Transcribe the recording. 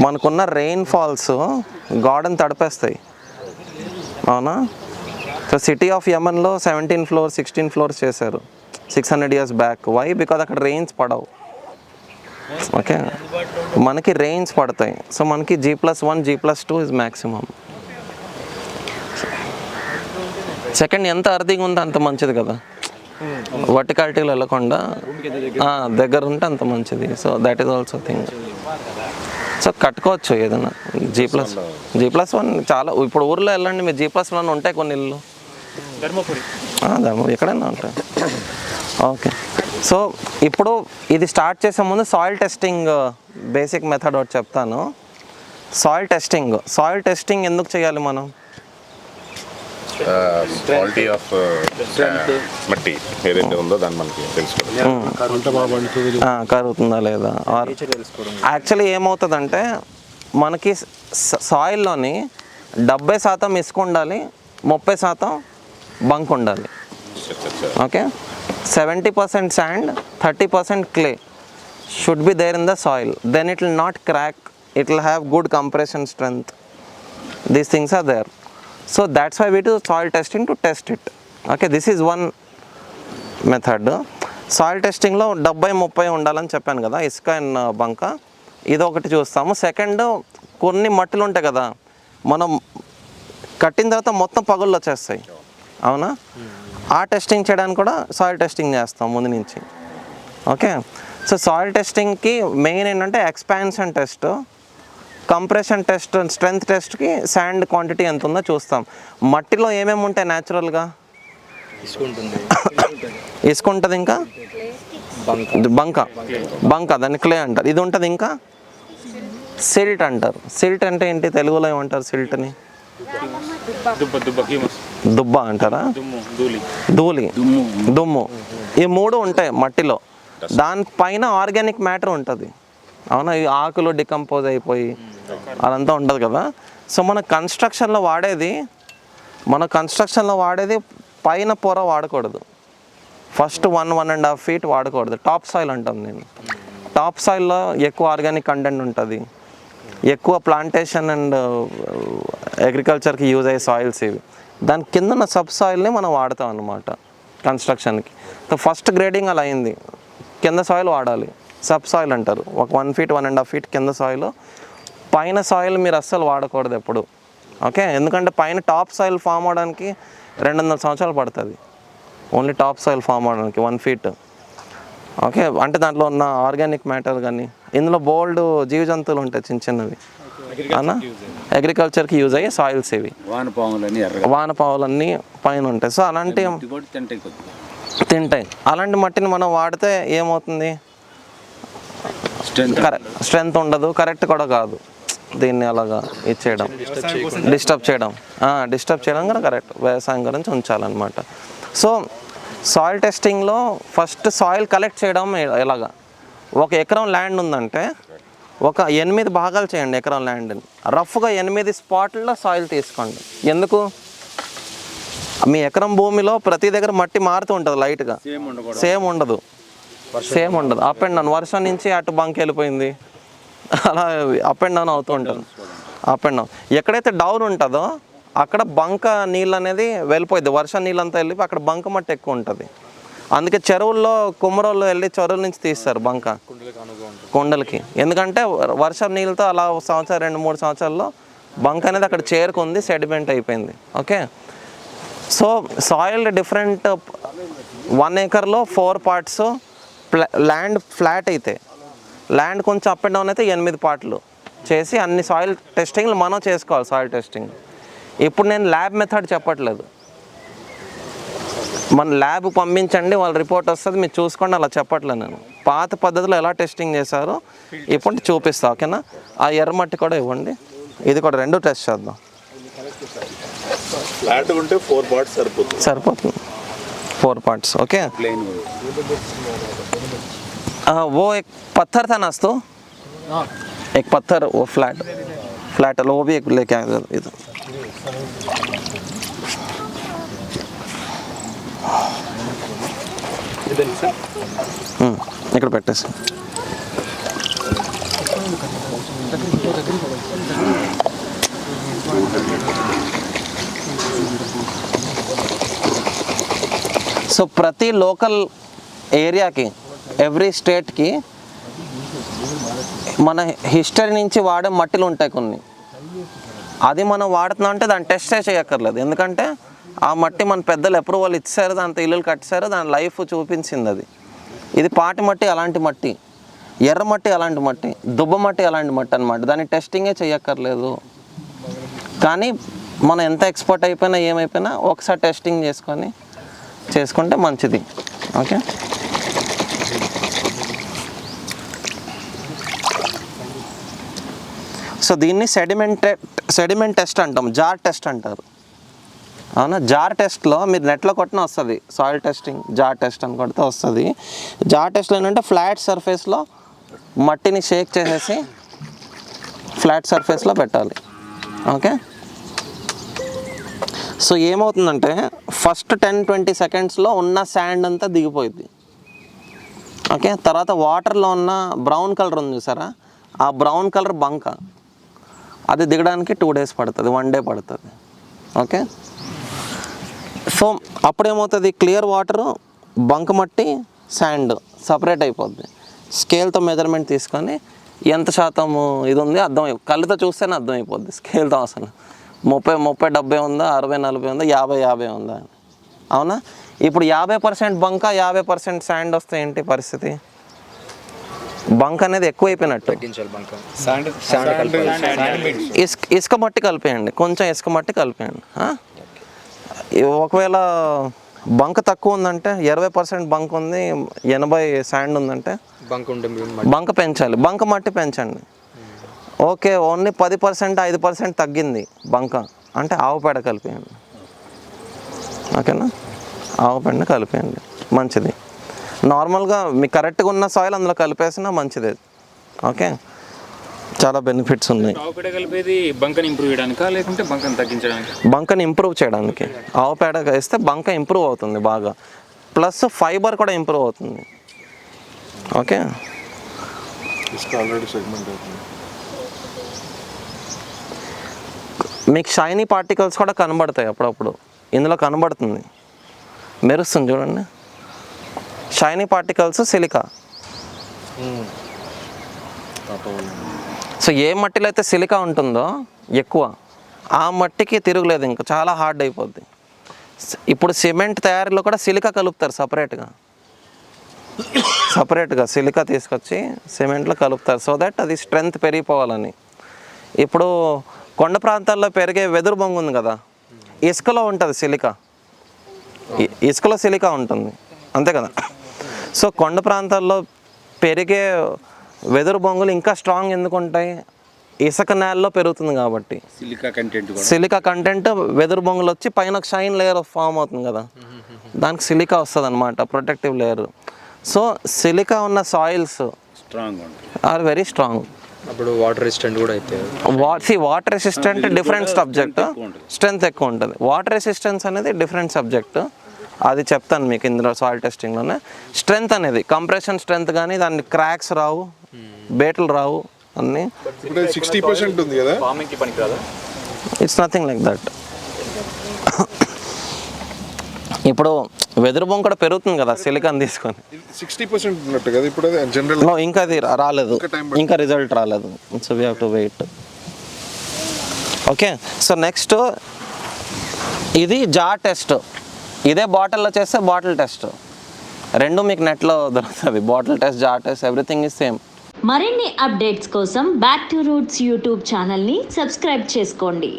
మనకున్న rain falls garden తడిపేస్తాయి, అవునా? సో సిటీ ఆఫ్ యమన్లో 17 floors 16 floors చేశారు 600 years బ్యాక్. వై? బికాజ్ అక్కడ రెయిన్స్ పడవు. ఓకే, మనకి రెయిన్స్ పడతాయి. సో మనకి G+1 G+2 is maximum. Second, ఎంత అర్థింగ్ ఉందో అంత మంచిది కదా, వర్టికాలిటీలో వెళ్ళకుండా దగ్గర ఉంటే అంత మంచిది. So that is also thing. So కట్టుకోవచ్చు ఏదైనా G+1 చాలా. ఇప్పుడు ఊర్లో వెళ్ళండి మీరు, G+1 ఉంటాయి కొన్ని ఇల్లు, ధర్మపురి ఎక్కడైనా ఉంటాయి. ఓకే, సో ఇప్పుడు ఇది స్టార్ట్ చేసే ముందు సాయిల్ టెస్టింగ్ బేసిక్ మెథడ్ ఒకటి చెప్తాను. సాయిల్ టెస్టింగ్ ఎందుకు చేయాలి మనం? క్వాలిటీ ఆఫ్ మట్టి ఏదైతే ఉందో దాన్ని మనకి తెలుసుకోవాలి, కరుగుతుందా లేదా. యాక్చువల్లీ ఏమవుతుందంటే మనకి సాయిల్లోని 70% ఇసుక ఉండాలి, 30% బంక్ ఉండాలి. Okay, 70% sand, 30% clay should be there in the soil. Then it will not crack, it will have good compression strength. These things are there. So that's why we do soil testing, to test it. Okay, this is one method. Soil testing లో 70-30 ఉండాలని చెప్పాను కదా, ఇసుక and బంక. ఇది ఒకటి చూస్తాము. Second, కొన్ని మట్టిలు ఉంటాయి కదా, మనం కట్టిన తర్వాత మొత్తం పగుళ్ళు వచ్చేస్తాయి, అవునా? ఆ టెస్టింగ్ చేయడానికి కూడా సాయిల్ టెస్టింగ్ చేస్తాం ముందు నుంచి. ఓకే, సో సాయిల్ టెస్టింగ్కి మెయిన్ ఏంటంటే expansion test, compression test, strength టెస్ట్కి శాండ్ క్వాంటిటీ ఎంత ఉందో చూస్తాం. మట్టిలో ఏమేమి ఉంటాయి న్యాచురల్గా? ఇసుక ఉంటుంది, ఇంకా బంక దాన్ని క్లే అంటారు. ఇది ఉంటుంది, ఇంకా సిల్ట్ అంటారు. సిల్ట్ అంటే ఏంటి తెలుగులో ఏమంటారు సిల్ట్ని? దుబ్బ అంటారా? ధూళి, దుమ్ము. ఈ మూడు ఉంటాయి మట్టిలో. దానిపైన ఆర్గానిక్ మ్యాటర్ ఉంటుంది, అవునా? ఈ ఆకులు డికంపోజ్ అయిపోయి అదంతా ఉంటుంది కదా. సో మన కన్స్ట్రక్షన్లో వాడేది పైన పొర వాడకూడదు. ఫస్ట్ 1-1.5 feet వాడకూడదు. టాప్ సాయిల్ అంటాం నేను. టాప్ సాయిల్లో ఎక్కువ ఆర్గానిక్ కంటెంట్ ఉంటుంది, ఎక్కువ ప్లాంటేషన్ అండ్ అగ్రికల్చర్కి యూజ్ అయ్యే సాయిల్స్ ఇవి. దాని కింద ఉన్న సబ్ సాయిల్ని మనం వాడతాం అన్నమాట కన్స్ట్రక్షన్కి. సో ఫస్ట్ గ్రేడింగ్ అలా అయింది, కింద సాయిల్ వాడాలి, సబ్ సాయిల్ అంటారు. ఒక 1 feet 1.5 feet కింద సాయిల్. పైన సాయిల్ మీరు అస్సలు వాడకూడదు ఎప్పుడు. ఓకే, ఎందుకంటే పైన టాప్ సాయిల్ ఫామ్ అవడానికి 200 సంవత్సరాలు పడుతుంది, ఓన్లీ టాప్ సాయిల్ ఫామ్ అవడానికి 1 feet. ఓకే, అంటే దాంట్లో ఉన్న ఆర్గానిక్ మ్యాటర్ కానీ, ఇందులో బోల్డ్ జీవ జంతువులు ఉంటాయి చిన్న చిన్నవి, అన్నా అగ్రికల్చర్కి యూజ్ అయ్యే సాయిల్స్ ఇవి. వానపావులన్నీ పైన ఉంటాయి. సో అలాంటి తింటాయి. అలాంటి మట్టిని మనం వాడితే ఏమవుతుంది? స్ట్రెంత్ ఉండదు, కరెక్ట్ కూడా కాదు. దీన్ని అలాగా ఇచ్చేయడం, డిస్టర్బ్ చేయడం కూడా కరెక్ట్. వ్యవసాయం గురించి ఉంచాలన్నమాట. సో సాయిల్ టెస్టింగ్లో ఫస్ట్ సాయిల్ కలెక్ట్ చేయడం ఎలాగా? 1 ఎకరం ల్యాండ్ ఉందంటే ఒక 8 భాగాలు చేయండి ఎకరం ల్యాండ్ని. రఫ్గా 8 స్పాట్లలో సాయిల్ తీసుకోండి. ఎందుకు? మీ ఎకరం భూమిలో ప్రతి దగ్గర మట్టి మారుతూ ఉంటుంది, లైట్గా సేమ్ ఉండదు. అప్ అండ్ డౌన్, వర్షం నుంచి అటు బంక్ వెళ్ళిపోయింది, అలా అప్ అండ్ డౌన్ అవుతూ ఉంటుంది. ఎక్కడైతే డౌన్ ఉంటుందో అక్కడ బంక నీళ్ళు అనేది వెళ్ళిపోయింది, వర్షం నీళ్ళంతా వెళ్ళిపోయి అక్కడ బంక మట్టి ఎక్కువ ఉంటుంది. అందుకే చెరువుల్లో కుమ్మరోళ్ళు వెళ్ళి చెరువుల నుంచి తీస్తారు బంక కొండలకి. ఎందుకంటే వర్షం నీళ్ళతో అలా 1-2-3 సంవత్సరాల్లో బంక్ అనేది అక్కడ చేరుకుంది, సెడిమెంట్ అయిపోయింది. Okay, so soil different. 1 acreలో 4 parts. Land flat అయితే, ల్యాండ్ కొంచెం అప్ అండ్ డౌన్ అయితే 8 పార్ట్లు చేసి అన్ని సాయిల్ టెస్టింగ్లు మనం చేసుకోవాలి. సాయిల్ టెస్టింగ్ ఇప్పుడు నేను ల్యాబ్ మెథడ్ చెప్పట్లేదు, మన ల్యాబ్ పంపించండి వాళ్ళ రిపోర్ట్ వస్తుంది మీరు చూసుకోండి అలా చెప్పట్లేదు నేను. పాత పద్ధతిలో ఎలా టెస్టింగ్ చేశారో ఇప్పుడు చూపిస్తా, ఓకేనా? ఆ ఎర్రమట్టి కూడా ఇవ్వండి, ఇది కూడా 2 టెస్ట్ చేద్దాం. ఫ్లాట్ ఉంటే 4 parts సరిపోతుంది 4 parts. ओके, वो एक पत्थर था ना तो एक पत्थर वो फ्लैट वो भी एक लेके आया इधर. ఇక్కడ పెట్టేసి సో ప్రతి లోకల్ ఏరియాకి, ఎవ్రీ స్టేట్కి మన హిస్టరీ నుంచి వాడే మట్టిలు ఉంటాయి కొన్ని. అది మనం వాడుతున్నాం అంటే దాన్ని టెస్టే చేయక్కర్లేదు, ఎందుకంటే ఆ మట్టి మన పెద్దలు అప్రూవల్ ఇచ్చారు, దాంతో ఇల్లులు కట్టారు, దాని లైఫ్ చూపించింది అది. ఇది పాటి మట్టి అలాంటి మట్టి, ఎర్ర మట్టి అలాంటి మట్టి, దుబ్బ మట్టి అలాంటి మట్టి అనమాట. దాన్ని టెస్టింగే చేయక్కర్లేదు. కానీ మనం ఎంత ఎక్స్పర్ట్ అయిపోయినా ఏమైపోయినా ఒకసారి టెస్టింగ్ చేసుకుంటే మంచిది. ఓకే, సో దీన్ని సెడిమెంట్ టెస్ట్ అంటాం, జార్ టెస్ట్ అంటారు. అవునా, జార్ టెస్ట్లో మీరు నెట్లో కొట్టినా వస్తుంది, సాయిల్ టెస్టింగ్ జార్ టెస్ట్ అని కొడితే వస్తుంది. జార్ టెస్ట్లో ఏంటంటే ఫ్లాట్ సర్ఫేస్లో మట్టిని షేక్ చేసేసి ఫ్లాట్ సర్ఫేస్లో పెట్టాలి. ఓకే, సో ఏమవుతుందంటే ఫస్ట్ 10-20 సెకండ్స్లో ఉన్న శాండ్ అంతా దిగిపోయింది. ఓకే, తర్వాత వాటర్లో ఉన్న బ్రౌన్ కలర్ ఉంది చూసారా, ఆ బ్రౌన్ కలర్ బంక, అది దిగడానికి 2 days పడుతుంది, 1 day పడుతుంది. ఓకే, సో అప్పుడేమవుతుంది, క్లియర్ వాటరు, బంక మట్టి, శాండ్ సపరేట్ అయిపోద్ది. స్కేల్తో మెజర్మెంట్ తీసుకొని ఎంత శాతము ఇది ఉంది కళ్ళతో చూస్తేనే అర్థమైపోద్ది, స్కేల్తో అసలు 30-70 ఉందా, 60-40 ఉందా, 50-50 ఉందా అని. అవునా, ఇప్పుడు 50% బంక 50% శాండ్ వస్తే ఏంటి పరిస్థితి? బంక్ అనేది ఎక్కువైపోయినట్టు. ఇసుక మట్టి కలిపేయండి, కొంచెం ఇసుక మట్టి కలిపేయండి. ఒకవేళ బంక్ తక్కువ ఉందంటే 20% బంక్ ఉంది, 80 శాండ్ ఉందంటే బంక్ పెంచాలి, బంక మట్టి పెంచండి. ఓకే, ఓన్లీ 10% 5% తగ్గింది బంక అంటే ఆవు పేడ కలిపేయండి. ఓకేనా, ఆవు పేడని కలిపేయండి, మంచిది. నార్మల్గా మీకు కరెక్ట్గా ఉన్న సాయిల్ అందులో కలిపేసినా మంచిది. ఓకే, చాలా బెనిఫిట్స్ ఉన్నాయి. బంకని ఇంప్రూవ్ చేయడానికి ఆవు పేడ వేస్తే బంక ఇంప్రూవ్ అవుతుంది బాగా, ప్లస్ ఫైబర్ కూడా ఇంప్రూవ్ అవుతుంది. ఓకే, మీకు షైనీ పార్టికల్స్ కూడా కనబడతాయి అప్పుడప్పుడు, ఇందులో కనబడుతుంది, మెరుస్తుంది చూడండి, షైనీ పార్టికల్స్, సిలికా. సో ఏ మట్టిలో అయితే సిలికా ఉంటుందో ఎక్కువ, ఆ మట్టికి తిరుగులేదు, ఇంకా చాలా హార్డ్ అయిపోద్ది. ఇప్పుడు సిమెంట్ తయారీలో కూడా సిలికా కలుపుతారు సపరేట్గా సిలికా తీసుకొచ్చి సిమెంట్లో కలుపుతారు, సో దట్ అది స్ట్రెంగ్త్ పెరిగిపోవాలని. ఇప్పుడు కొండ ప్రాంతాల్లో పెరిగే వెదురు బొంగు ఉంది కదా, ఇసుకలో ఉంటుంది సిలికా, ఇసుకలో సిలికా ఉంటుంది, అంతే కదా. సో కొండ ప్రాంతాల్లో పెరిగే వెదురు బొంగులు ఇంకా స్ట్రాంగ్ ఎందుకు ఉంటాయి? ఇసుక నేలలో పెరుగుతుంది కాబట్టి. సిలికా కంటెంట్ వెదురు బొంగులు వచ్చి పైన షైన్ లేయర్ ఫామ్ అవుతుంది కదా, దానికి సిలికా వస్తుంది అనమాట, ప్రొటెక్టివ్ లేయర్. సో సిలికా ఉన్న సాయిల్స్ ఆర్ వెరీ స్ట్రాంగ్. అప్పుడు వాటర్ రెసిస్టెంట్ కూడా అయితే water resistant different subject, strength ఎక్కువ ఉంటుంది. వాటర్ రెసిస్టెన్స్ అనేది డిఫరెంట్ సబ్జెక్ట్, అది చెప్తాను మీకు ఇందులో సాయిల్ టెస్టింగ్లోనే. స్ట్రెంత్ అనేది కంప్రెషన్ స్ట్రెంత్, కానీ దాన్ని క్రాక్స్ రావు, బేటలు రావు అన్నీ. 60% ఉంది కదా, ఇట్స్ నథింగ్ లైక్ దట్. ఇప్పుడు వెదురు బొంగు కూడా పెరుగుతుంది కదా సిలికాన్ తీసుకొని, 60% ఉన్నట్టు కదా ఇప్పుడు జనరల్. ఇంకా అది రాలేదు, ఇంకా రిజల్ట్ రాలేదు, so we have to wait. Okay, so next ఇది జార్ టెస్ట్. ఇదే బాటిల్లో చేస్తే బాటిల్ టెస్ట్, రెండు మీకు నెట్లో దొరుకుతుంది. Bottle test, jar test, everything is same. మరిన్ని అప్డేట్స్ కోసం బ్యాక్ టు రూట్స్ యూట్యూబ్ ఛానల్ని సబ్స్క్రైబ్ చేసుకోండి.